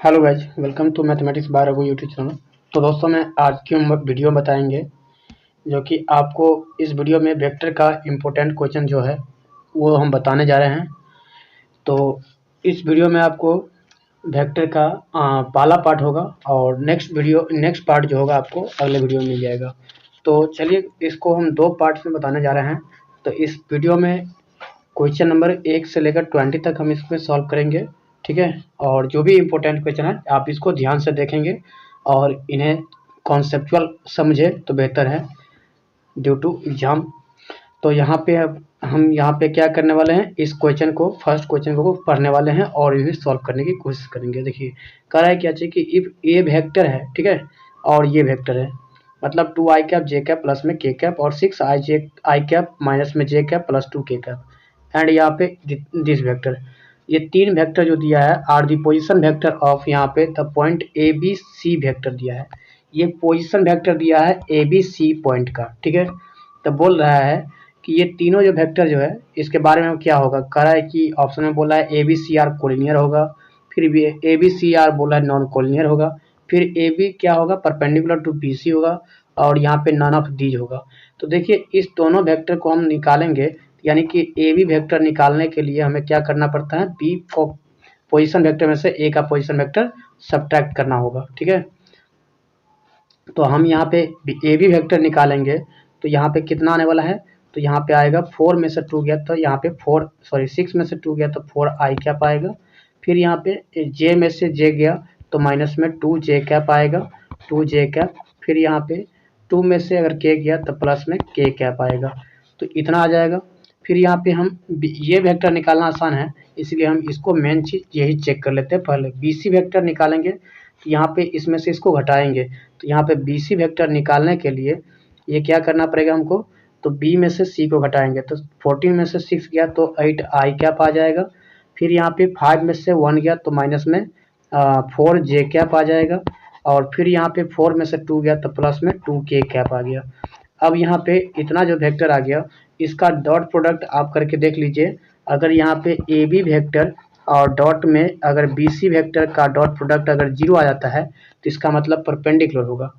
Hello guys, welcome to mathematics by Raghu YouTube channel. तो दोस्तों, मैं आज की वीडियो में बताएंगे जो कि आपको इस वीडियो में वेक्टर का इम्पोर्टेंट क्वेश्चन जो है वो हम बताने जा रहे हैं। तो इस वीडियो में आपको वेक्टर का पहला पार्ट होगा और नेक्स्ट पार्ट जो होगा आपको अगले वीडियो में मिल जाएगा। तो चलिए, इसको हम दो पार्ट्स में बताने जा रहे हैं। तो इस वीडियो में क्वेश्चन नंबर 1 से लेकर 20 तक हम इसमें सॉल्व करेंगे, ठीक है। और जो भी इम्पोर्टेंट क्वेश्चन है आप इसको ध्यान से देखेंगे और इन्हें कॉन्सेप्चुअल समझे तो बेहतर है ड्यू टू एग्जाम। तो यहाँ पे अब हम यहाँ पे क्या करने वाले हैं, इस क्वेश्चन को फर्स्ट क्वेश्चन को पढ़ने वाले हैं और ये सॉल्व करने की कोशिश करेंगे। देखिए, कह रहा है क्या चाहिए कि इफ ए वेक्टर है, ठीक है, और ये वेक्टर है, मतलब 2 i cap J cap plus में के कैप और 6 i कैप माइनस में जे कैप प्लस 2 के कैप एंड यहाँ पे दिस वेक्टर, ये तीन वेक्टर जो दिया है R the position vector of यहाँ पे the point A B C vector दिया है। ये पोजिशन वेक्टर दिया है ए बी सी पॉइंट का, ठीक है। तो बोल रहा है कि ये तीनों जो वेक्टर जो है इसके बारे में क्या होगा। कह रहा है कि ऑप्शन में बोला है A B C are collinear होगा, फिर भी ए बी सी आर बोला है नॉन कोलिनियर होगा, फिर ए बी क्या होगा परपेंडिकुलर टू बी सी होगा और यहाँ पे नन ऑफ दीज होगा। तो देखिए, इस दोनों वेक्टर को हम निकालेंगे, यानी कि ए बी वेक्टर निकालने के लिए हमें क्या करना पड़ता है, बी को पोजिशन वेक्टर में से ए का पोजिशन वेक्टर सब्ट्रैक्ट करना होगा, ठीक है। तो हम यहाँ पे ए बी वेक्टर निकालेंगे तो यहाँ पे कितना आने वाला है, तो यहाँ पे आएगा 4 में से 2 गया तो यहाँ पे 6 में से 2 गया तो 4 आई कैप आएगा। फिर यहाँ पे जे में से जे गया तो माइनस में 2 जे कैप आएगा, 2 जे कैप। फिर यहाँ पे 2 में से अगर के गया तो प्लस में के कैप आएगा, तो इतना आ जाएगा। फिर यहाँ पे हम ये वेक्टर निकालना आसान है, इसलिए हम इसको मेन चीज़ यही चेक कर लेते हैं। पहले बी सी वेक्टर निकालेंगे तो यहाँ पे इसमें से इसको घटाएंगे, तो यहाँ पे बी सी वेक्टर निकालने के लिए ये क्या करना पड़ेगा हमको, तो बी में से सी को घटाएंगे तो 14 में से 6 गया तो 8 आई कैप आ जाएगा। फिर यहाँ पे 5 में से 1 गया तो माइनस में 4 जे कैप आ जाएगा और फिर यहाँ पे 4 में से 2 गया तो प्लस में 2 के कैप आ गया। अब यहाँ पे इतना जो वेक्टर आ गया इसका डॉट प्रोडक्ट आप करके देख लीजिए। अगर यहाँ पे ए बी वेक्टर और डॉट में अगर बी सी वेक्टर का डॉट प्रोडक्ट अगर 0 आ जाता है तो इसका मतलब परपेंडिकुलर होगा,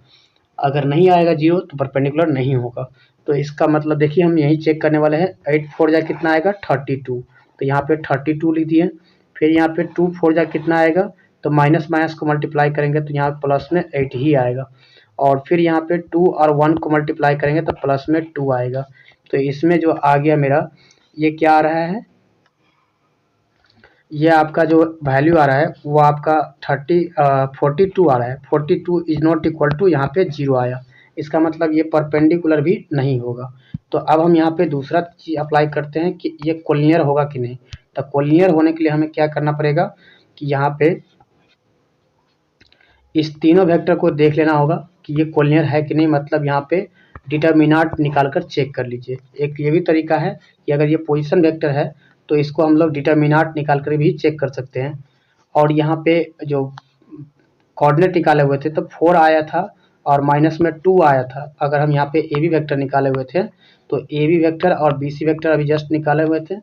अगर नहीं आएगा 0 तो परपेंडिकुलर नहीं होगा। तो इसका मतलब देखिए, हम यही चेक करने वाले हैं। 8 4 जा कितना आएगा 32, तो यहाँ पे 32 लिख दिए। फिर यहाँ पे 2 4 जा कितना आएगा, तो माइनस माइनस को मल्टीप्लाई करेंगे तो यहाँ प्लस में 8 ही आएगा। और फिर यहाँ पे 2 और 1 को मल्टीप्लाई करेंगे तो प्लस में 2 आएगा। तो इसमें जो आ गया मेरा, ये क्या आ रहा है, ये आपका जो वैल्यू आ रहा है वो आपका 42 आ रहा है। 42 इज नॉट इक्वल टू यहाँ पे 0 आया, इसका मतलब ये परपेंडिकुलर भी नहीं होगा। तो अब हम यहाँ पे दूसरा चीज अप्लाई करते हैं कि ये कोलिनियर होगा कि नहीं। तो कोलिनियर होने के लिए हमें क्या करना पड़ेगा कि यहाँ पे इस तीनों वेक्टर को देख लेना होगा कि ये कोलिनियर है कि नहीं, मतलब यहाँ पे डिटर्मिनेंट निकाल कर चेक कर लीजिए। एक ये भी तरीका है कि अगर ये पोजीशन वेक्टर है तो इसको हम लोग डिटर्मिनेंट निकाल कर भी चेक कर सकते हैं। और यहाँ पे जो कोऑर्डिनेट निकाले हुए थे तो 4 आया था और माइनस में 2 आया था। अगर हम यहाँ पे ए बी वेक्टर निकाले हुए थे तो ए बी वेक्टर और बी सी वेक्टर अभी जस्ट निकाले हुए थे,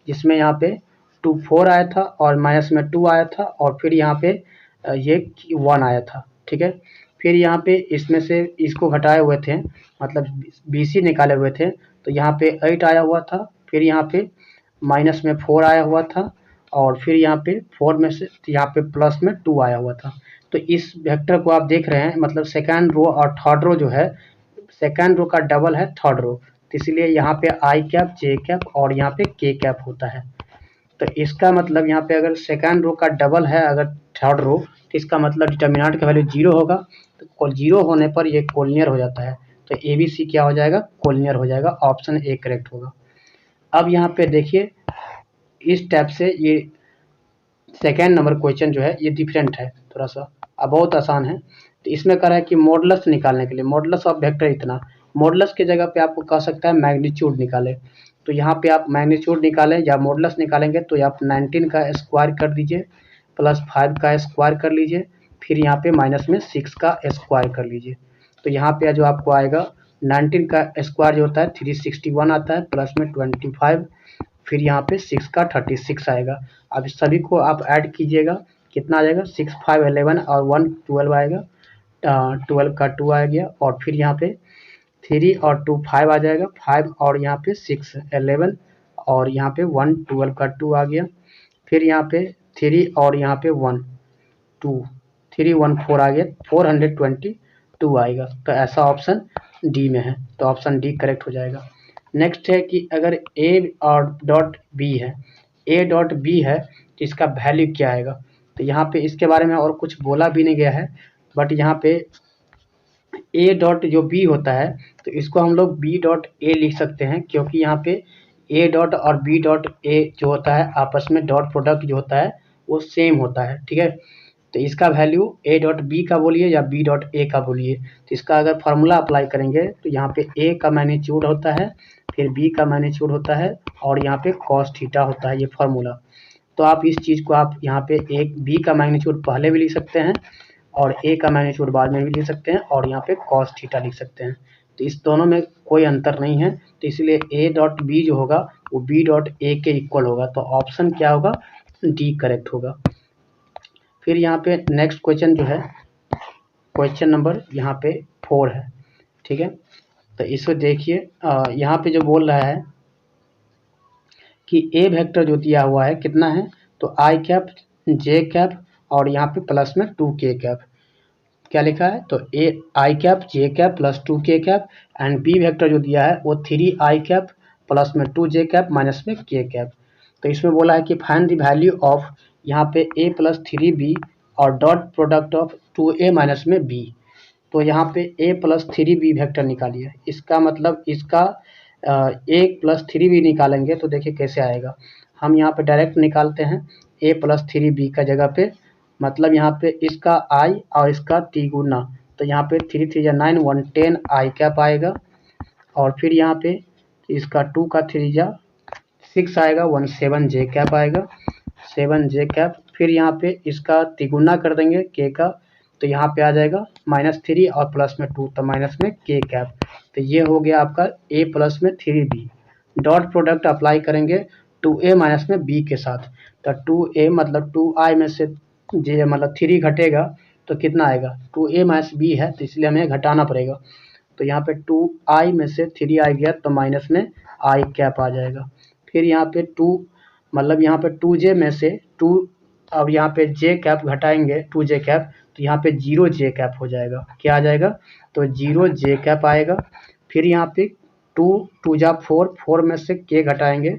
जिसमें यहाँ पे 2 4 आया था और माइनस में 2 आया था और फिर यहाँ पे ये 1 आया था, ठीक है। फिर यहाँ पे इसमें से इसको घटाए हुए थे, मतलब बी सी निकाले हुए थे, तो यहाँ पे 8 आया हुआ था। फिर यहाँ पे माइनस में 4 आया हुआ था और फिर यहाँ पे 4 में से यहाँ पे प्लस में 2 आया हुआ था। तो इस वेक्टर को आप देख रहे हैं, मतलब सेकंड रो और थर्ड रो जो है, सेकंड रो का डबल है थर्ड रो, तो इसलिए यहाँ पे आई कैप जे कैप और यहाँ पे के कैप होता है। तो इसका मतलब यहाँ पे अगर सेकंड रो का डबल है अगर थर्ड रो, तो इसका मतलब डिटर्मिनेंट का वैल्यू 0 होगा। तो 0 होने पर ये कोलिनियर हो जाता है। तो ए बी सी क्या हो जाएगा, कोलिनियर हो जाएगा। ऑप्शन ए करेक्ट होगा। अब यहाँ पे देखिए, इस टाइप से ये सेकेंड नंबर क्वेश्चन जो है ये डिफरेंट है थोड़ा सा, अब बहुत आसान है। तो इसमें कह रहा है कि मॉडुलस निकालने के लिए, मॉडुलस ऑफ वेक्टर इतना, मॉडुलस की जगह पे आपको कह सकता है मैग्नीट्यूड निकाले। तो यहाँ पे आप मैग्नीट्यूड निकालें या मॉडुलस निकालेंगे तो आप 19 का स्क्वायर कर दीजिए प्लस 5 का स्क्वायर कर लीजिए, फिर यहाँ पे माइनस में 6 का स्क्वायर कर लीजिए। तो यहाँ पे जो आपको आएगा 19 का स्क्वायर जो होता है 361 आता है प्लस में 25, फिर यहाँ पे 6 का 36 आएगा। अब इस सभी को आप ऐड कीजिएगा, कितना आ जाएगा 6 5 11 और 1 12 आएगा, 12 का 2 आ गया, और फिर यहाँ पे 3 और 2 5 आ जाएगा, 5 और यहाँ पे 6 11 और यहाँ पे 1 12 का 2 आ गया, फिर यहाँ पे 3 और यहाँ पे 1 2 3 1 4 आ गया, 422 आएगा। तो ऐसा ऑप्शन डी में है, तो ऑप्शन डी करेक्ट हो जाएगा। नेक्स्ट है कि अगर ए और डॉट बी है, ए डॉट बी है तो इसका वैल्यू क्या आएगा। तो यहाँ पे इसके बारे में और कुछ बोला भी नहीं गया है, बट यहाँ पे ए डॉट जो बी होता है तो इसको हम लोग बी डॉट ए लिख सकते हैं, क्योंकि यहाँ पे ए डॉट और बी डॉट ए जो होता है आपस में डॉट प्रोडक्ट जो होता है वो सेम होता है, ठीक है। तो इसका वैल्यू ए डॉट बी का बोलिए या बी डॉट ए का बोलिए, तो इसका अगर फार्मूला अप्लाई करेंगे तो यहाँ पे ए का मैग्नीट्यूड होता है, फिर बी का मैग्नीट्यूड होता है, और यहाँ पे कॉस थीटा होता है, ये फार्मूला। तो आप इस चीज़ को आप यहाँ पे एक बी का मैग्नीट्यूड पहले भी लिख सकते हैं और ए का मैग्नीट्यूड बाद में भी लिख सकते हैं, और यहाँ पे कॉस थीटा लिख सकते हैं। तो इस दोनों में कोई अंतर नहीं है, तो इसलिए ए डॉट बी जो होगा वो बी डॉट ए के इक्वल होगा। तो ऑप्शन क्या होगा, डी करेक्ट होगा। फिर यहाँ पे नेक्स्ट क्वेश्चन जो है, क्वेश्चन नंबर यहाँ पे 4 है, ठीक है। तो इसको देखिए, यहाँ पे जो बोल रहा है कि ए वेक्टर जो दिया हुआ है कितना है, तो आई कैप जे कैप और यहाँ पे प्लस में 2k कैप, क्या लिखा है, तो A I cap J cap plus 2k cap, and B vector जो दिया है वो 3i कैप प्लस में 2j कैप माइनस में k कैप। तो इसमें बोला है कि फाइंड द वैल्यू ऑफ यहाँ पे a प्लस 3b और dot product of 2a minus में b। तो यहाँ पे a प्लस 3b वेक्टर निकालिए, इसका मतलब इसका a प्लस 3b निकालेंगे तो देखिए कैसे आएगा। हम यहाँ पे डायरेक्ट निकालते हैं a प्लस 3b का जगह पे, मतलब यहाँ पे इसका i और इसका तिगुना, तो यहाँ पे 3 3 9 1 10 i कैप आएगा, और फिर यहाँ पे इसका 2 का 3 6 आएगा, 1 7 j कैप आएगा, 7 j कैप। फिर यहाँ पे इसका तिगुना कर देंगे k का, तो यहाँ पे आ जाएगा -3 और प्लस में 2, तो माइनस में k कैप। तो ये हो गया आपका a प्लस में 3b। डॉट प्रोडक्ट अप्लाई करेंगे 2a माइनस में b के साथ, तो 2a मतलब 2i में से j मतलब 3 घटेगा तो कितना आएगा, 2a माइनस b है तो इसलिए हमें घटाना पड़ेगा। तो यहाँ पे 2i में से 3 आ गया तो माइनस में i कैप आ जाएगा। फिर यहाँ पे 2 मतलब यहाँ पे 2j में से 2, अब यहाँ पे j कैप घटाएंगे 2j कैप, तो यहाँ पे 0j कैप हो जाएगा, क्या आ जाएगा, तो 0j कैप आएगा। फिर यहाँ पे 2 2 जा 4, 4 में से k घटाएंगे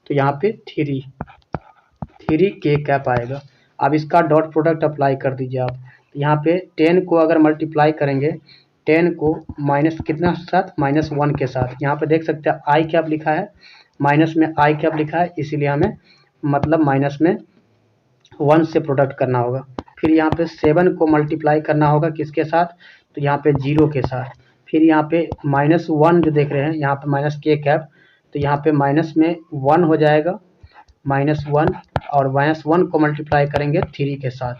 तो यहाँ पे 3k कैप आएगा। अब इसका डॉट प्रोडक्ट अप्लाई कर दीजिए आप, यहाँ पे 10 को अगर मल्टीप्लाई करेंगे, 10 को माइनस कितना साथ, -1 के साथ, यहाँ पे देख सकते हैं आई कैप लिखा है, माइनस में आई कैप लिखा है, इसीलिए हमें मतलब माइनस में 1 से प्रोडक्ट करना होगा। फिर यहाँ पे 7 को मल्टीप्लाई करना होगा किसके साथ, तो यहाँ पे 0 के साथ। फिर यहाँ पे -1 जो देख रहे हैं यहाँ पे माइनस k कैप, तो यहाँ पे माइनस में 1 हो जाएगा, -1, और -1 को मल्टीप्लाई करेंगे 3 के साथ,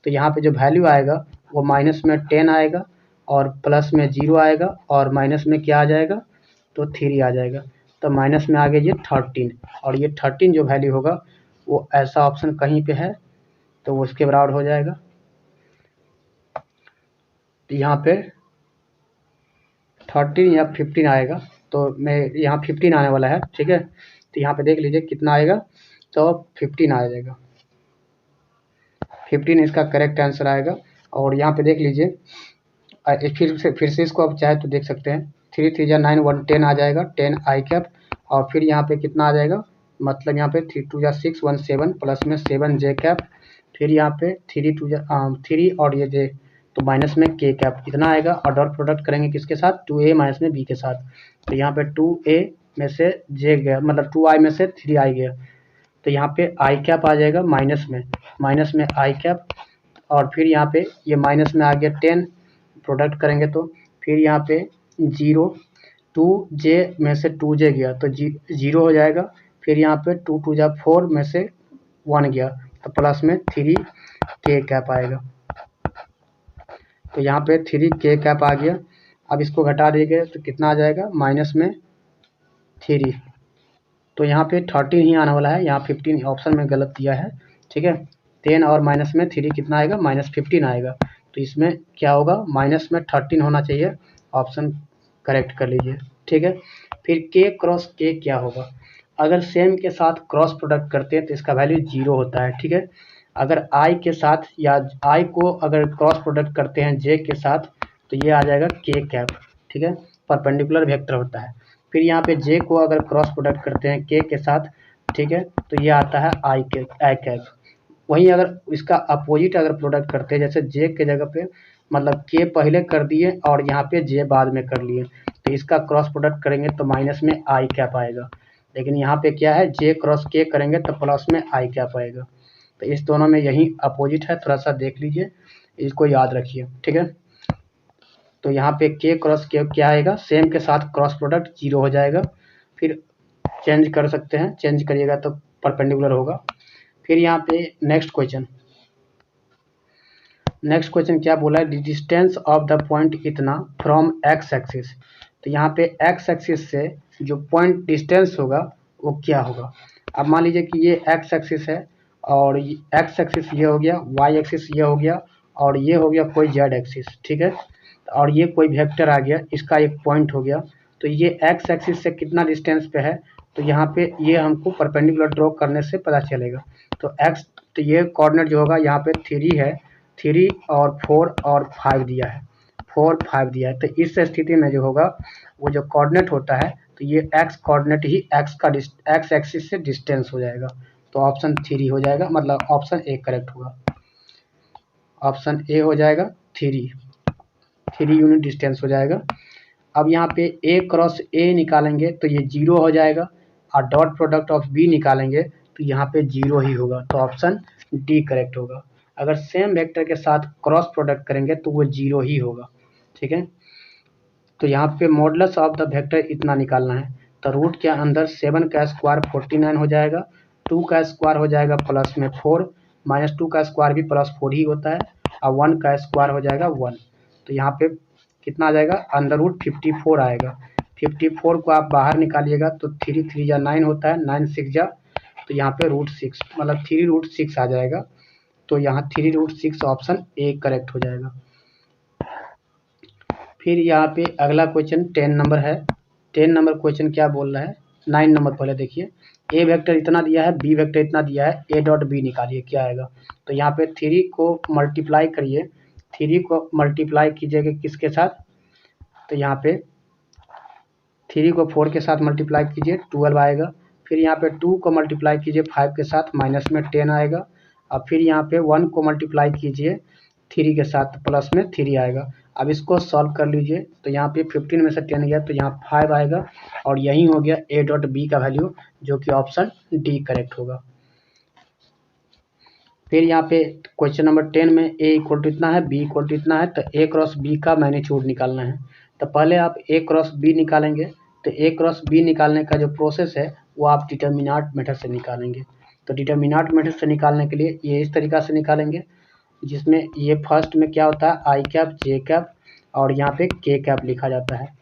तो यहाँ पे जो वैल्यू आएगा वो माइनस में 10 आएगा और प्लस में 0 आएगा और माइनस में क्या आ जाएगा, तो 3 आ जाएगा। तो माइनस में आ गया ये 13, और ये 13 जो वैल्यू होगा वो ऐसा ऑप्शन कहीं पे है तो वो उसके बराबर हो जाएगा। यहाँ पे 13 या 15 आएगा, तो मैं यहाँ 15 आने वाला है, ठीक है। तो यहाँ पे देख लीजिए कितना आएगा, तो 15 आ जाएगा, 15 इसका करेक्ट आंसर आएगा। और यहाँ पे देख लीजिए फिर से इसको आप चाहे तो देख सकते हैं, 3 3 जा 9 1 10 आ जाएगा, 10 आई कैप, और फिर यहाँ पे कितना आ जाएगा, मतलब यहाँ पे 3 2 जा 6 1 7 प्लस में 7 जे कैप, फिर यहाँ पे 3 2 जा 3 और ये जे, तो माइनस में k कैप इतना आएगा, और डॉट प्रोडक्ट करेंगे किसके साथ, 2a माइनस में b के साथ। तो यहाँ पे 2a में से j गया, मतलब 2i में से 3i गया, तो यहाँ पे i कैप आ जाएगा माइनस में i कैप, और फिर यहाँ पे ये माइनस में आ गया 10, प्रोडक्ट करेंगे तो फिर यहाँ पे 0, 2j में से 2j गया तो 0 हो जाएगा, फिर यहाँ पे 2 2 जा 4 में से 1 गया तो प्लस में 3k कैप आएगा, तो यहाँ पे 3k कैप आ गया। अब इसको घटा देंगे तो कितना आ जाएगा, माइनस में 3, तो यहाँ पे 13 ही आने वाला है, यहाँ 15 ऑप्शन में गलत दिया है, ठीक है। 10 और माइनस में 3 कितना आएगा, -15 आएगा। तो इसमें क्या होगा, माइनस में 13 होना चाहिए, ऑप्शन करेक्ट कर लीजिए। ठीक है, फिर के क्रॉस के क्या होगा, अगर सेम के साथ क्रॉस प्रोडक्ट करते हैं तो इसका वैल्यू 0 होता है। ठीक है, अगर आई के साथ या आई को अगर क्रॉस प्रोडक्ट करते हैं जे के साथ तो ये आ जाएगा के कैप। ठीक है, परपेंडिकुलर वेक्टर होता है। फिर यहाँ पे जे को अगर क्रॉस प्रोडक्ट करते हैं के साथ, ठीक है, तो ये आता है आई कैप। वहीं अगर इसका अपोजिट अगर प्रोडक्ट करते हैं, जैसे जे के जगह पे मतलब के पहले कर दिए और यहाँ पे जे बाद में कर लिए, तो इसका क्रॉस प्रोडक्ट करेंगे तो माइनस में आई कैप आएगा। लेकिन यहाँ पे क्या है, जे क्रॉस के करेंगे तो प्लस में आई कैप आएगा। तो इस दोनों में यही अपोजिट है, थोड़ा सा देख लीजिए, इसको याद रखिए। ठीक है, तो यहाँ पे के क्रॉस के क्या आएगा, सेम के साथ क्रॉस प्रोडक्ट 0 हो जाएगा। फिर चेंज कर सकते हैं, चेंज करिएगा तो परपेंडिकुलर होगा। फिर यहाँ पे नेक्स्ट क्वेश्चन क्या बोला है, डिस्टेंस ऑफ द पॉइंट इतना फ्रॉम एक्स एक्सिस। तो यहाँ पे एक्स एक्सिस से जो पॉइंट डिस्टेंस होगा वो क्या होगा। अब मान लीजिए कि ये एक्स एक्सिस है और एक्स एक्सिस ये हो गया, वाई एक्सिस ये हो गया और ये हो गया कोई जेड एक्सिस। ठीक है, और ये कोई वेक्टर आ गया, इसका एक पॉइंट हो गया। तो ये एक्स एक्सिस से कितना डिस्टेंस पे है, तो यहाँ पे ये हमको परपेंडिकुलर ड्रॉ करने से पता चलेगा। तो ये कोऑर्डिनेट जो होगा यहाँ पे 3 है, 3 और 4 और 5 दिया है, 4 5 दिया है। तो इस स्थिति में जो होगा वो जो कोऑर्डिनेट होता है, तो ये एक्स कोऑर्डिनेट ही एक्स एक्सिस से डिस्टेंस हो जाएगा। तो ऑप्शन 3 हो जाएगा, मतलब ऑप्शन ए करेक्ट होगा। ऑप्शन ए हो जाएगा 3 यूनिट डिस्टेंस हो जाएगा। अब यहाँ पे ए क्रॉस ए निकालेंगे तो ये 0 हो जाएगा और डॉट प्रोडक्ट ऑफ बी निकालेंगे तो यहाँ पे 0 ही होगा। तो ऑप्शन डी करेक्ट होगा। अगर सेम वेक्टर के साथ क्रॉस प्रोडक्ट करेंगे तो वो 0 ही होगा। ठीक है, तो यहाँ पे मॉडुलस ऑफ द वेक्टर इतना निकालना है। तो रूट के अंदर 7 का स्क्वायर 49 हो जाएगा, 2 का स्क्वायर हो जाएगा प्लस में 4, -2 का स्क्वायर भी +4 ही होता है और 1 का स्क्वायर हो जाएगा 1। तो यहाँ पे कितना आ जाएगा, अंडर रूट 54 आएगा। 54 को आप बाहर निकालिएगा तो 3 3 या 9 होता है, 9 6 जा, तो यहाँ पे √6 मतलब 3√6 आ जाएगा। तो यहाँ 3√6 ऑप्शन ए करेक्ट हो जाएगा। फिर यहाँ पे अगला क्वेश्चन 10 नंबर है। 10 नंबर क्वेश्चन क्या बोल रहा है, 9 नंबर पहले देखिए। ए वेक्टर इतना दिया है, बी वेक्टर इतना दिया है, ए डॉट बी निकालिए क्या आएगा। तो यहाँ पे 3 को मल्टीप्लाई करिए, 3 को मल्टीप्लाई कीजिएगा किसके साथ, तो यहाँ पे 3 को 4 के साथ मल्टीप्लाई कीजिए 12 आएगा। फिर यहाँ पे 2 को मल्टीप्लाई कीजिए 5 के साथ, माइनस में 10 आएगा। और फिर यहाँ पे 1 को मल्टीप्लाई कीजिए 3 के साथ, प्लस में 3 आएगा। अब इसको सॉल्व कर लीजिए तो यहाँ पे 15 में से 10 गया तो यहाँ 5 आएगा और यही हो गया ए डॉट बी का वैल्यू, जो कि ऑप्शन डी करेक्ट होगा। फिर यहाँ पे क्वेश्चन नंबर 10 में ए इक्वल टू इतना है, बी इक्वल टू इतना है, तो ए क्रॉस बी का मैग्नीट्यूड निकालना है। तो पहले आप ए क्रॉस बी निकालेंगे, तो ए क्रॉस बी निकालने का जो प्रोसेस है वो आप डिटर्मिनेंट मेथड से निकालेंगे। तो डिटर्मिनेंट मेथड से निकालने के लिए ये इस तरीका से निकालेंगे, जिसमें ये फर्स्ट में क्या होता है, आई कैप जे कैप और यहाँ पे के कैप लिखा जाता है।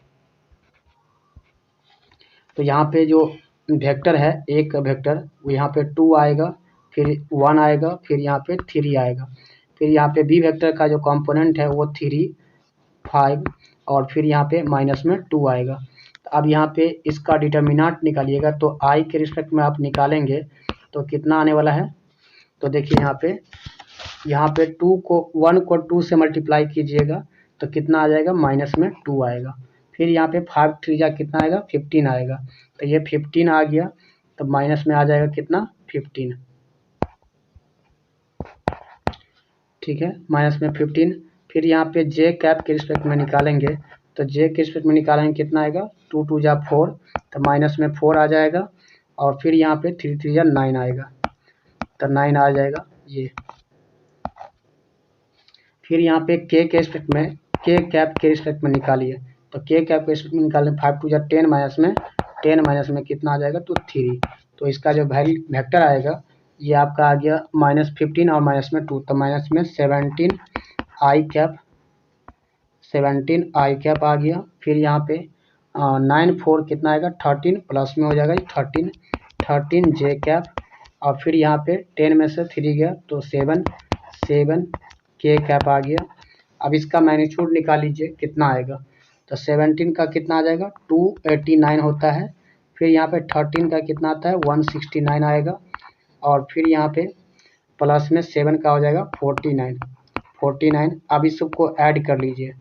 तो यहाँ पे जो वेक्टर है, एक वेक्टर वो यहाँ पे 2 आएगा, फिर 1 आएगा, फिर यहाँ पे 3 आएगा। फिर यहाँ पे बी वेक्टर का जो कंपोनेंट है वो 3 5 और फिर यहाँ पे माइनस में 2 आएगा। तो अब यहाँ पे इसका डिटर्मिनेंट निकालिएगा, तो आई के रिस्पेक्ट में आप निकालेंगे तो कितना आने वाला है, तो देखिए यहाँ पे 1 को 2 से मल्टीप्लाई कीजिएगा तो कितना आ जाएगा, माइनस में 2 आएगा। फिर यहाँ पे 5 3 जा कितना आएगा, 15 आएगा। तो ये 15 आ गया, तो माइनस में आ जाएगा कितना, 15। ठीक है, माइनस में 15। फिर यहाँ पे जे कैप के रिस्पेक्ट में निकालेंगे, तो जे के रिस्पेक्ट में निकालेंगे कितना आएगा, 2 2 जा 4, तो माइनस में 4 आ जाएगा और फिर यहाँ पे 3 3 जा 9 आएगा, तो 9 आ जाएगा ये। फिर यहाँ पे के रिस्पेक्ट में, के कैप के रिस्पेक्ट में निकालिए, तो के कैप के रिस्पेक्ट में निकालें 5 2 जा 10, माइनस में कितना आ जाएगा, तो 3। तो इसका जो वेक्टर आएगा ये आपका आ गया -15 और माइनस में 2, तो माइनस में 17 आई कैप आ गया। फिर यहाँ पे 9 4 कितना आएगा, 13, प्लस में हो जाएगा 13 जे कैप और फिर यहाँ पे 10 में से 3 गया तो 7 के कैप आ गया। अब इसका मैग्नीट्यूड निकाल लीजिए कितना आएगा, तो 17 का कितना आ जाएगा 289 होता है। फिर यहाँ पे 13 का कितना आता है 169 आएगा, और फिर यहाँ पे प्लस में 7 का हो जाएगा 49। अब इस सबको ऐड कर लीजिए,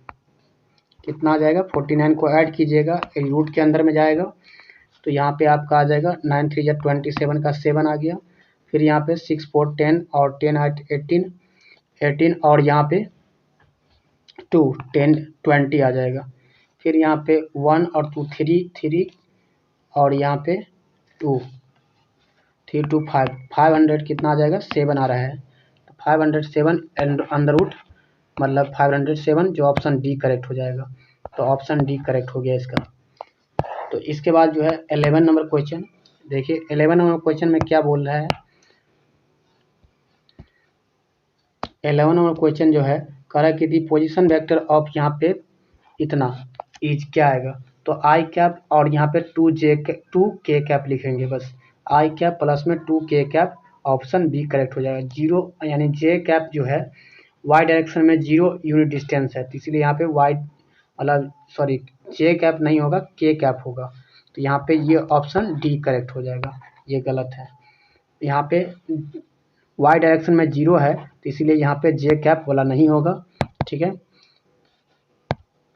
कितना आ जाएगा 49 को ऐड कीजिएगा, रूट के अंदर में जाएगा तो यहाँ पे आपका आ जाएगा 9 3 या 27 का 7 आ गया। फिर यहाँ पे 6 4 10 और 10 18 और यहाँ पे 2 10 20 आ जाएगा। फिर यहाँ पे 1 और 2 3 और यहाँ पे 2 3 2 5 500 कितना आ जाएगा 7 आ रहा है, तो 507 अंडर रूट मतलब 507 जो ऑप्शन डी करेक्ट हो जाएगा। तो ऑप्शन डी करेक्ट हो गया इसका। तो इसके बाद जो है 11 नंबर क्वेश्चन देखिए, 11 नंबर क्वेश्चन में क्या बोल रहा है। 11 नंबर क्वेश्चन जो है कह रहा है कि दी पोजीशन वेक्टर ऑफ यहाँ पे इतना इज क्या आएगा, तो आई कैप और यहाँ पे 2 के कैप लिखेंगे बस, आई कैप प्लस में 2 के कैप, ऑप्शन बी करेक्ट हो जाएगा। 0 यानी जे कैप जो है वाई डायरेक्शन में 0 यूनिट डिस्टेंस है, तो इसलिए यहाँ पे वाई मतलब सॉरी जे कैप नहीं होगा के कैप होगा, तो यहाँ पे ये ऑप्शन डी करेक्ट हो जाएगा, ये गलत है। यहाँ पे वाई डायरेक्शन में 0 है तो इसीलिए यहाँ पे जे कैप वाला नहीं होगा, ठीक है,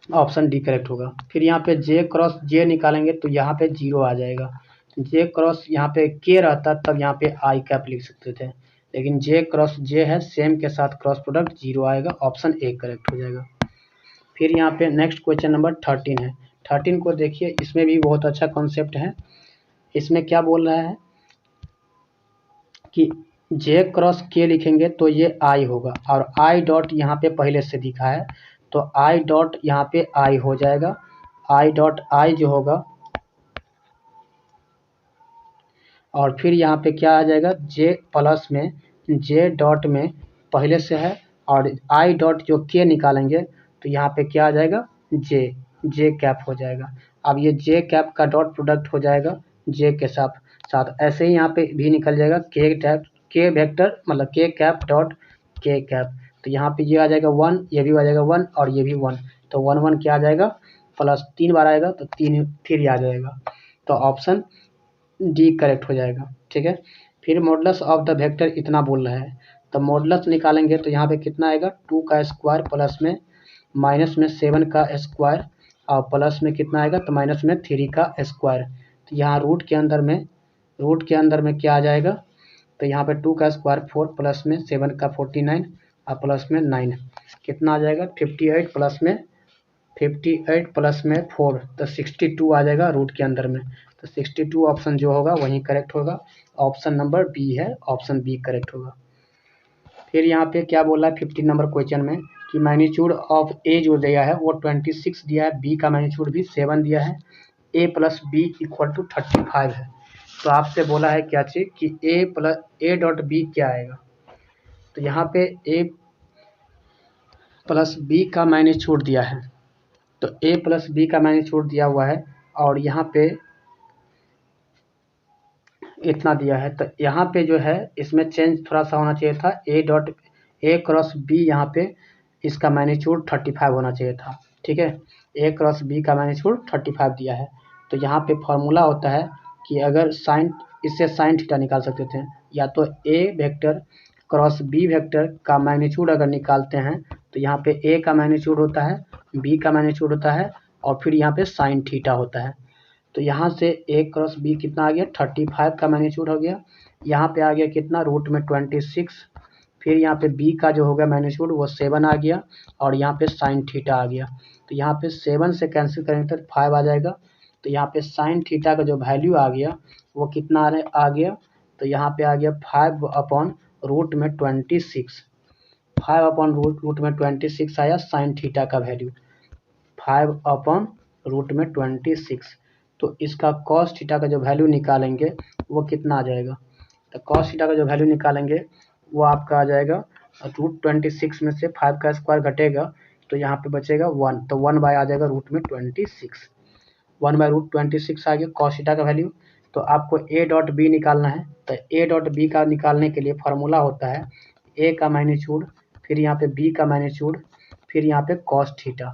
ऑप्शन डी करेक्ट होगा। फिर यहाँ पे जे क्रॉस जे निकालेंगे तो यहाँ पे 0 आ जाएगा, जे क्रॉस यहाँ पे के रहता तब यहाँ पे आई कैप लिख सकते थे, लेकिन जे क्रॉस जे है सेम के साथ क्रॉस प्रोडक्ट 0 आएगा, ऑप्शन ए करेक्ट हो जाएगा। फिर यहाँ पे नेक्स्ट क्वेश्चन नंबर 13 है। 13 को देखिए, इसमें भी बहुत अच्छा कॉन्सेप्ट है। इसमें क्या बोल रहा है कि जे क्रॉस के लिखेंगे तो ये आई होगा, और आई डॉट यहाँ पे पहले से दिखा है तो आई डॉट यहाँ पे आई हो जाएगा, आई डॉट आई जो होगा, और फिर यहाँ पे क्या आ जाएगा जे प्लस में जे डॉट में पहले से है, और आई डॉट जो के निकालेंगे तो यहाँ पे क्या आ जाएगा जे कैप हो जाएगा। अब ये जे कैप का डॉट प्रोडक्ट हो जाएगा जे के साथ ऐसे ही यहाँ पे भी निकल जाएगा के वेक्टर मतलब के कैप डॉट के कैप, तो यहाँ पे ये आ जाएगा 1, ये भी आ जाएगा 1 और ये भी 1, तो 1 1 क्या आ जाएगा प्लस 3 बार आएगा तो 3 आ जाएगा, तो ऑप्शन डी करेक्ट हो जाएगा, ठीक है। फिर मॉडुलस ऑफ द वेक्टर इतना बोल रहा है, तो मॉडुलस निकालेंगे तो यहाँ पे कितना आएगा 2 का स्क्वायर प्लस में माइनस में 7 का स्क्वायर और प्लस में कितना आएगा तो माइनस में 3 का स्क्वायर, तो यहाँ रूट के अंदर में क्या आ जाएगा, तो यहाँ पे 2 का स्क्वायर 4 प्लस में 7 का 49 और प्लस में 9 कितना आ जाएगा 58 प्लस में 4 तो 62 आ जाएगा रूट के अंदर में, तो 62 ऑप्शन जो होगा वही करेक्ट होगा, ऑप्शन नंबर बी है, ऑप्शन बी करेक्ट होगा। फिर यहाँ पे क्या बोला है 15 नंबर क्वेश्चन में कि मैग्नीट्यूड ऑफ ए जो दिया है वो 26 दिया है, बी का मैग्नीट्यूड भी 7 दिया है, ए प्लस बी इक्वल टू 35 है, तो आपसे बोला है क्या चीज़ कि ए डॉट बी क्या आएगा, तो यहाँ पे ए प्लस बी का मैग्नीट्यूड दिया है, तो ए प्लस बी का मैग्नीट्यूड दिया हुआ है और यहाँ पे इतना दिया है, तो यहाँ पे जो है इसमें चेंज थोड़ा सा होना चाहिए था, ए क्रॉस बी यहाँ पे इसका मैग्नीट्यूड 35 होना चाहिए था, ठीक है, ए क्रॉस बी का मैग्नीट्यूड 35 दिया है, तो यहाँ पे फॉर्मूला होता है कि अगर इससे साइन थीटा निकाल सकते थे, या तो A vector cross B vector का मैग्नीट्यूड अगर निकालते हैं तो यहाँ पे ए का मैग्नीट्यूड होता है, बी का मैग्नीट्यूड होता है और फिर यहाँ पे साइन थीटा होता है, तो यहाँ से ए क्रॉस बी कितना आ गया 35 का मैग्नीट्यूड हो गया, यहाँ पे आ गया कितना रूट में 26, फिर यहाँ पे बी का जो हो गया मैग्नीट्यूड वो 7 आ गया और यहाँ पे साइन थीटा आ गया, तो यहाँ पे 7 से कैंसिल करेंगे तो 5 आ जाएगा, तो यहाँ पे साइन थीटा का जो वैल्यू आ गया वो कितना आ गया, तो यहाँ पे आ गया 5 अपॉन रूट में 26, 5 अपॉन रूट में 26 आया साइन थीटा का वैल्यू 5 अपॉन रूट में 26, तो इसका कॉस थीटा का जो वैल्यू निकालेंगे वो कितना आ जाएगा, तो कॉस थीटा का जो वैल्यू निकालेंगे वो आपका आ जाएगा रूट 26 में से 5 का स्क्वायर घटेगा तो यहाँ पे बचेगा 1, तो 1 बाय आ जाएगा रूट में 26, 1 बाय रूट 26 आ गया कॉस थीटा का वैल्यू, तो आपको ए डॉट बी निकालना है। तो ए डॉट बी का निकालने के लिए फार्मूला होता है ए का मैग्नीट्यूड, फिर यहाँ पे बी का मैग्नीट्यूड, फिर यहाँ पे कॉस थीटा।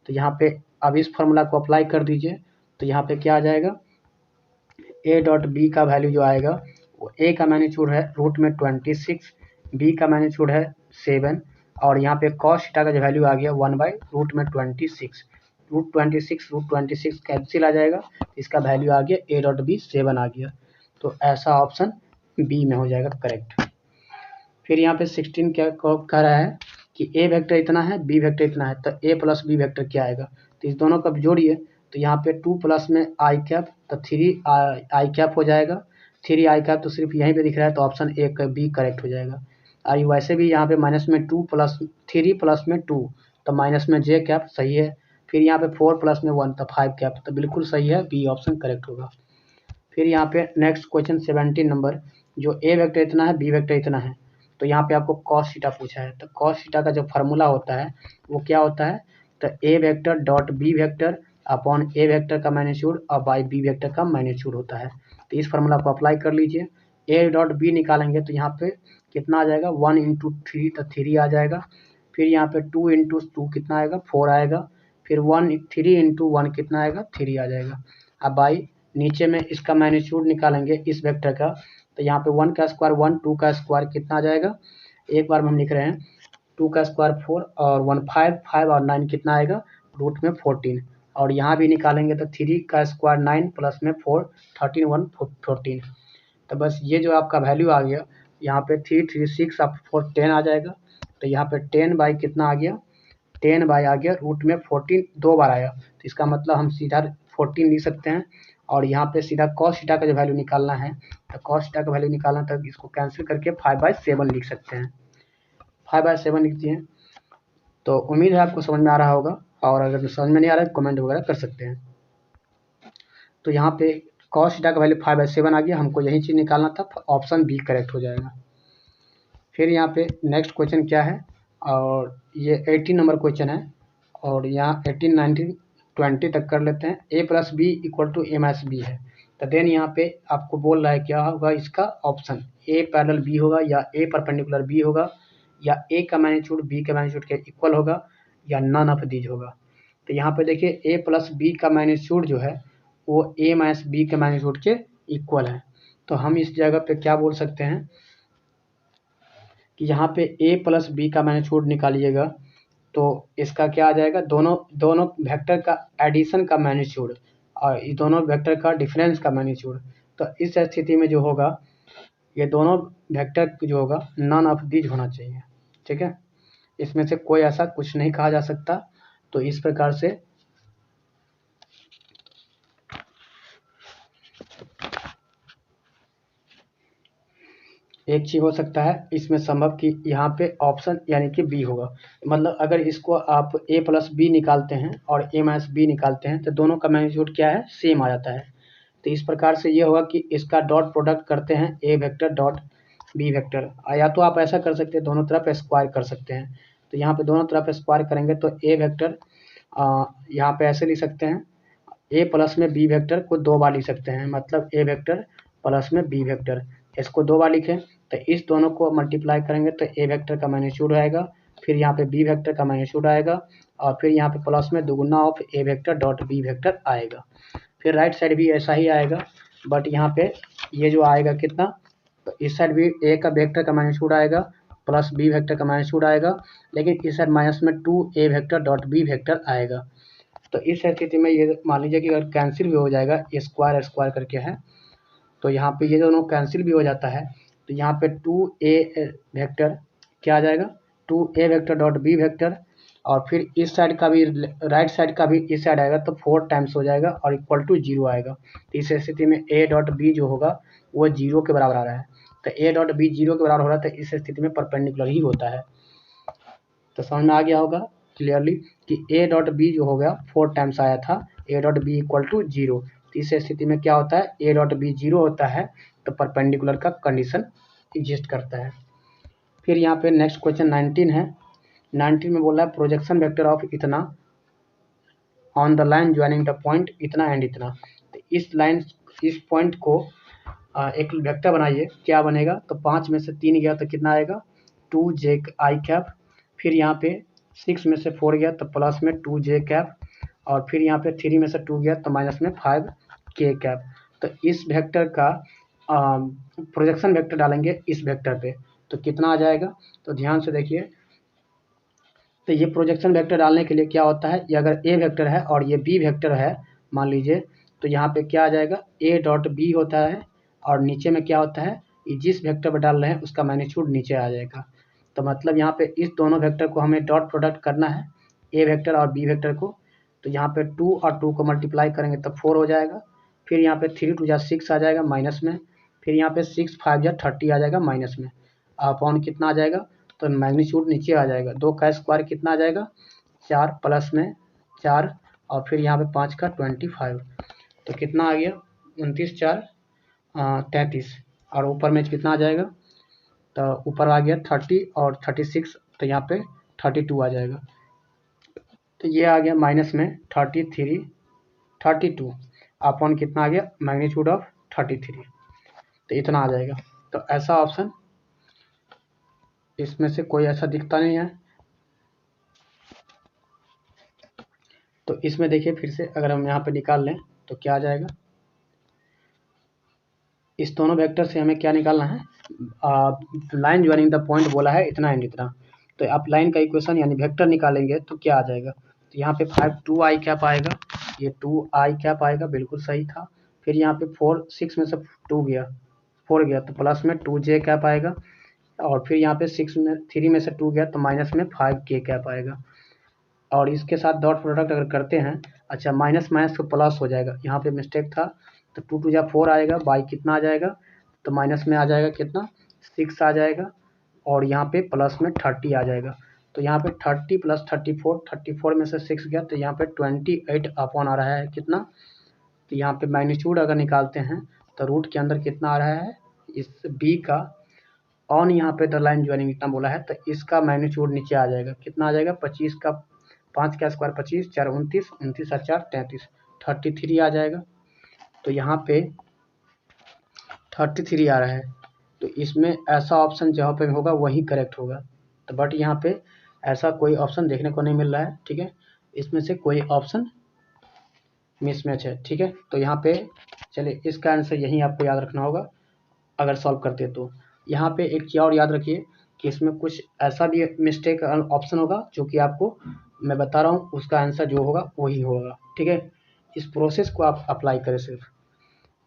तो यहाँ पे अब इस फार्मूला को अप्लाई कर दीजिए। तो यहाँ पे क्या आ जाएगा, ए डॉट बी का वैल्यू जो आएगा वो ए का मैग्नीट्यूड है √26, बी का मैग्नीट्यूड है 7, और यहाँ पे कॉस थीटा का जो वैल्यू आ गया 1/√26। √26 कैंसिल आ जाएगा, इसका वैल्यू आ गया ए डॉट बी 7 आ गया। तो ऐसा ऑप्शन बी में हो जाएगा करेक्ट। फिर यहाँ पे 16 क्या कह रहा है कि ए वेक्टर इतना है, बी वेक्टर इतना है, तो ए प्लस बी वेक्टर क्या आएगा। तो इस दोनों का जोड़िए, तो यहाँ पे 2 प्लस में आई कैप, तो 3 आई कैप हो जाएगा। 3 आई कैप तो सिर्फ यहीं पे दिख रहा है, तो ऑप्शन ए का बी करेक्ट हो जाएगा। आई वैसे भी यहाँ पे माइनस में 2 प्लस 3 प्लस में 2, तो माइनस में जे कैप सही है। फिर यहाँ पे 4 प्लस में 1, तो 5 कैप, तो बिल्कुल सही है, बी ऑप्शन करेक्ट होगा। फिर यहाँ पे नेक्स्ट क्वेश्चन 17 नंबर, जो ए वेक्टर इतना है, बी वेक्टर इतना है, तो यहाँ पे आपको कॉस थीटा पूछा है। तो कॉस थीटा का जो फार्मूला होता है वो क्या होता है, तो A vector dot B vector upon A vector का मैग्नीट्यूड और बाई बी वेक्टर का मैग्नीट्यूड होता है। तो इस फार्मूला को अप्लाई कर लीजिए। ए डॉट बी निकालेंगे तो यहाँ पे कितना आ जाएगा, 1 × 3, तो 3 आ जाएगा। फिर यहाँ पे 2 × 2 कितना आएगा, 4 आएगा। फिर 3 × 1 कितना आएगा, 3 आ जाएगा। अब बाई नीचे में इसका मैग्नीट्यूड निकालेंगे इस वेक्टर का, तो यहाँ पे 1 का स्क्वायर 1, 2 का स्क्वायर कितना आ जाएगा, एक बार में हम लिख रहे हैं 2 का स्क्वायर 4 और 1 5, 5 और 9 कितना आएगा, रूट में 14। और यहाँ भी निकालेंगे तो 3 का स्क्वायर 9 प्लस में 4, 13 1 14। तो बस ये जो आपका वैल्यू आ गया, यहाँ पे 3 3 6 आप 4 10 आ जाएगा। तो यहाँ पे 10 बाई कितना आ गया, 10 बाई आ गया रूट में 14, 2 बार आया, तो इसका मतलब हम सीधा 14 लिख सकते हैं। और यहाँ पे सीधा कॉस थीटा का जो वैल्यू निकालना है, तो कॉस थीटा का वैल्यू निकालना, तो इसको कैंसिल करके 5/7 लिख सकते हैं। 5/7 लिख दिए। तो उम्मीद है आपको समझ में आ रहा होगा, और अगर समझ में नहीं आ रहा है कमेंट वगैरह कर सकते हैं। तो यहाँ पे कॉस थीटा का वैल्यू 5/7 आ गया, हमको यही चीज़ निकालना था, ऑप्शन बी करेक्ट हो जाएगा। फिर यहाँ पे नेक्स्ट क्वेश्चन क्या है, और ये 18 नंबर क्वेश्चन है, और यहाँ 18 19 20 तक कर लेते हैं। A plus B equal to A minus B है, तो देन यहाँ पे आपको बोल रहा है क्या होगा इसका ऑप्शन, ए पैरेलल बी होगा, या ए परपेंडिकुलर बी होगा, या ए का मैग्नीट्यूड बी के मैग्नीट्यूड के इक्वल होगा, या नन ऑफ दीज होगा। तो यहाँ पे देखिए ए प्लस बी का मैग्नीट्यूड जो है वो ए माइनस बी के मैग्नीट्यूड के इक्वल है। तो हम इस जगह पे क्या बोल सकते हैं कि यहाँ पे ए प्लस बी का मैग्नीट्यूड निकालिएगा, तो इसका क्या आ जाएगा, दोनों वेक्टर का एडिशन का मैग्नीट्यूड और इस दोनों वेक्टर का डिफरेंस का मैग्नीट्यूड। तो इस स्थिति में जो होगा, ये दोनों वेक्टर जो होगा नन ऑफ दीज होना चाहिए। ठीक है, इसमें से कोई ऐसा कुछ नहीं कहा जा सकता। तो इस प्रकार से एक चीज़ हो सकता है इसमें संभव कि यहाँ पे ऑप्शन यानी कि बी होगा। मतलब अगर इसको आप ए प्लस बी निकालते हैं और ए माइनस बी निकालते हैं, तो दोनों का मैग्नीट्यूड क्या है, सेम आ जाता है। तो इस प्रकार से ये होगा कि इसका डॉट प्रोडक्ट करते हैं ए वेक्टर डॉट बी वेक्टर, या तो आप ऐसा कर सकते हैं दोनों तरफ स्क्वायर कर सकते हैं। तो यहाँ पे दोनों तरफ स्क्वायर करेंगे तो ए वेक्टर यहाँ पे ऐसे लिख सकते हैं, ए प्लस में बी वेक्टर को 2 बार लिख सकते हैं, मतलब ए वेक्टर प्लस में बी वेक्टर, इसको 2 बार लिखें। तो इस दोनों को मल्टीप्लाई करेंगे तो ए वेक्टर का मैग्नीट्यूड आएगा, फिर यहाँ पे बी वेक्टर का मैग्नीट्यूड आएगा, और फिर यहाँ पे प्लस में दुगुना of A vector dot B vector आएगा। फिर राइट साइड भी ऐसा ही आएगा, बट यहाँ पे ये जो आएगा कितना, तो इस साइड भी ए का वेक्टर का मैग्नीट्यूड आएगा प्लस बी वेक्टर का मैग्नीट्यूड आएगा, लेकिन इस साइड माइनस में 2 ए वेक्टर डॉट बी वेक्टर आएगा। तो इस स्थिति में ये मान लीजिए कि अगर कैंसिल भी हो जाएगा, स्क्वायर स्क्वायर करके है, तो यहाँ पे ये दोनों कैंसिल भी हो जाता है। तो यहाँ पे 2a वेक्टर क्या आ जाएगा, 2a vector dot B vector, और फिर इस साइड का भी राइट साइड का भी इस साइड आएगा तो 4 टाइम्स हो जाएगा और इक्वल टू 0 आएगा। तो इस स्थिति में a डॉट बी जो होगा वो 0 के बराबर आ रहा है। तो a डॉट बी 0 के बराबर हो रहा है, तो इस स्थिति में परपेंडिकुलर ही होता है। तो समझ में आ गया होगा क्लियरली कि a डॉट बी जो हो गया 4 टाइम्स आया था, a dot B equal to 0। तो इस स्थिति में क्या होता है, a डॉट बी 0 होता है, तो परपेंडिकुलर का कंडीशन एग्जिस्ट करता है। फिर यहाँ पे नेक्स्ट क्वेश्चन 19 है। 19 में बोल रहा है प्रोजेक्शन वेक्टर ऑफ इतना on the line joining the point इतना एंड इतना। तो इस लाइन इस पॉइंट को एक वेक्टर बनाइए, क्या बनेगा, तो 5 में से 3 गया तो कितना आएगा 2j i कैप, फिर यहाँ पे 6 में से 4 गया तो प्लस में 2j कैप, और फिर यहाँ पे 3 में से 2 गया तो माइनस में 5k कैप। तो इस वेक्टर का प्रोजेक्शन वेक्टर डालेंगे इस वेक्टर पे तो कितना आ जाएगा, तो ध्यान से देखिए। तो ये प्रोजेक्शन वेक्टर डालने के लिए क्या होता है, ये अगर ए वेक्टर है और ये बी वेक्टर है मान लीजिए, तो यहाँ पे क्या आ जाएगा ए डॉट बी होता है, और नीचे में क्या होता है, ये जिस वेक्टर पर डाल रहे हैं उसका मैग्नीट्यूड नीचे आ जाएगा। तो मतलब यहाँ पे इस दोनों वेक्टर को हमें डॉट प्रोडक्ट करना है, ए वेक्टर और बी वेक्टर को। तो यहाँ पे 2 और 2 को मल्टीप्लाई करेंगे तो 4 हो जाएगा, फिर यहाँ पे 3 2 जा 6 आ जाएगा माइनस में, फिर यहाँ पे 6 5 जा 30 आ जाएगा माइनस में, अपॉन कितना आ जाएगा, तो मैग्नीट्यूड नीचे आ जाएगा। 2 का स्क्वायर कितना आ जाएगा 4 प्लस में 4, और फिर यहाँ पे 5 का 25, तो कितना आ गया 29 4 33, और ऊपर में कितना आ जाएगा, तो ऊपर आ गया 30 और 36, तो यहाँ पे 32 आ जाएगा। तो ये आ गया माइनस में 33 32 अपॉन कितना आ गया मैग्नीट्यूड ऑफ 33, तो इतना आ जाएगा। तो ऐसा ऑप्शन इसमें से कोई ऐसा दिखता नहीं है। तो इसमें देखिए फिर से अगर हम यहाँ पे निकाल लें तो क्या आ जाएगा, इस दोनों वेक्टर से हमें क्या निकालना है, लाइन ज्वाइनिंग द पॉइंट बोला है इतना एंड इतना, तो आप लाइन का इक्वेशन यानी वेक्टर निकालेंगे तो क्या आ जाएगा, तो यहाँ पे 5 2i कैप आएगा, ये 2i कैप आएगा, बिल्कुल सही था। फिर यहाँ पे 4 6 में से 2 गया 4 गया तो प्लस में 2j कैप आएगा, और फिर यहाँ पे 3 में से 2 गया तो माइनस में 5k कैप आएगा, और इसके साथ डॉट प्रोडक्ट अगर करते हैं, अच्छा माइनस माइनस तो प्लस हो जाएगा, यहाँ पे मिस्टेक था, तो 2 2 जा 4 आएगा, बाई कितना आ जाएगा, तो माइनस में आ जाएगा कितना 6 आ जाएगा, और यहाँ पे प्लस में 30 आ जाएगा। तो यहाँ पे 30 प्लस 34 में से 6 गया तो यहाँ पे 28 अपॉन आ रहा है कितना, तो यहाँ पे मैग्नीट्यूड अगर निकालते हैं तो रूट के अंदर कितना आ रहा है, इस बी का ऑन यहाँ पे द लाइन ज्वाइनिंग इतना बोला है, तो इसका मैग्नीट्यूड नीचे आ जाएगा, कितना आ जाएगा 25 का 5 का स्क्वायर 25 4 29 29 और 4 33 33 आ जाएगा। तो यहाँ पे 33 आ रहा है, तो इसमें ऐसा ऑप्शन जहाँ पे होगा वही करेक्ट होगा, तो बट यहाँ पे ऐसा कोई ऑप्शन देखने को नहीं मिल रहा है, ठीक है, इसमें से कोई ऑप्शन मिसमैच है, ठीक है। तो यहाँ पे चलिए इसका आंसर यही आपको याद रखना होगा अगर सॉल्व करते तो। यहाँ पे एक चीज़ और याद रखिए कि इसमें कुछ ऐसा भी मिस्टेक ऑप्शन होगा जो कि आपको मैं बता रहा हूँ, उसका आंसर जो होगा वही होगा, ठीक है। इस प्रोसेस को आप अप्लाई करें सिर्फ।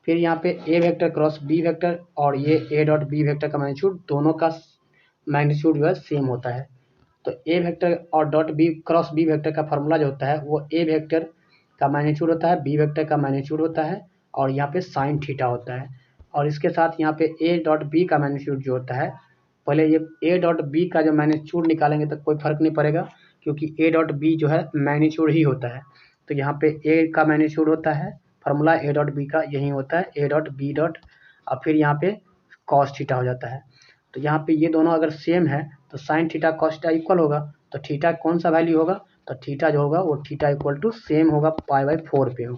फिर यहाँ पे A vector cross B vector और ये ए डॉट बी वेक्टर का मैग्नीट्यूड दोनों का मैग्नीट्यूड जो है सेम होता है। तो ए वेक्टर और dot B cross B vector का फार्मूला जो होता है वो ए वेक्टर का मैग्नीट्यूड होता है, बी वेक्टर का मैग्नीट्यूड होता है, और यहाँ पे साइन थीटा होता है। और इसके साथ यहाँ पे ए डॉट बी का मैग्नीट्यूड जो होता है, पहले ये ए डॉट बी का जो मैग्नीट्यूड निकालेंगे तो कोई फर्क नहीं पड़ेगा, क्योंकि ए डॉट बी जो है मैग्नीट्यूड ही होता है। तो यहाँ पे ए का मैग्नीट्यूड होता है, फार्मूला ए डॉट बी का यही होता है, ए डॉट बी डॉट, और फिर यहाँ पे कॉस थीटा हो जाता है। तो यहाँ पे ये दोनों अगर सेम है तो sine theta cos theta equal होगा, तो थीटा कौन सा वैल्यू होगा, तो थीटा जो होगा वो थीटा इक्वल टू सेम होगा π/4 पे हो।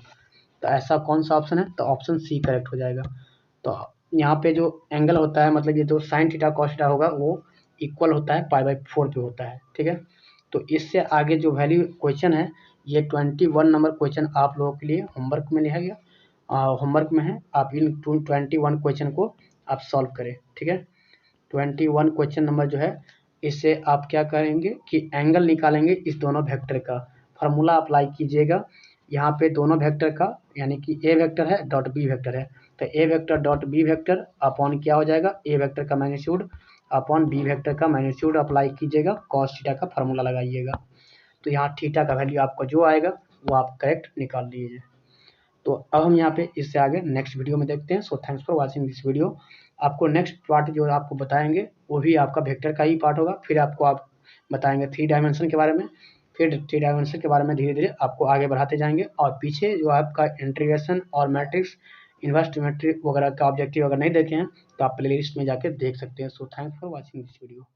तो ऐसा कौन सा ऑप्शन है, तो ऑप्शन सी करेक्ट हो जाएगा। तो यहाँ पे जो एंगल होता है, मतलब ये जो साइन थीटा कॉस थीटा होगा वो इक्वल होता है π/4 पे होता है, ठीक है। तो इससे आगे जो वैल्यू क्वेश्चन है, ये 21 नंबर क्वेश्चन आप लोगों के लिए होमवर्क में लिखा गया, होमवर्क में है, आप इन 21 क्वेश्चन को आप सॉल्व करें, ठीक है। 21 क्वेश्चन नंबर जो है, इससे आप क्या करेंगे कि एंगल निकालेंगे इस दोनों वेक्टर का, फार्मूला अप्लाई कीजिएगा यहाँ पे दोनों वेक्टर का, यानी कि ए वेक्टर है डॉट बी वेक्टर है, तो A vector dot B vector upon क्या हो जाएगा, ए वेक्टर का मैग्नीट्यूड अपॉन बी वेक्टर का मैग्नीट्यूड अप्लाई कीजिएगा, कॉस थीटा का फार्मूला लगाइएगा, तो यहाँ थीटा का वैल्यू आपका जो आएगा वो आप करेक्ट निकाल लीजिए। तो अब हम यहाँ पे इससे आगे नेक्स्ट वीडियो में देखते हैं। So thanks for watching this video. आपको नेक्स्ट पार्ट जो आपको बताएंगे वो भी आपका वेक्टर का ही पार्ट होगा, फिर आपको आप बताएंगे 3 डायमेंशन के बारे में, फिर 3 डायमेंशन के बारे में धीरे धीरे आपको आगे बढ़ाते जाएंगे, और पीछे जो आपका इंटीग्रेशन और मैट्रिक्स इन्वर्स ट्रिग्नोमेट्री वगैरह का ऑब्जेक्टिव अगर नहीं देखे हैं तो आप प्ले लिस्ट में जाकर देख सकते हैं। So thanks for watching this video.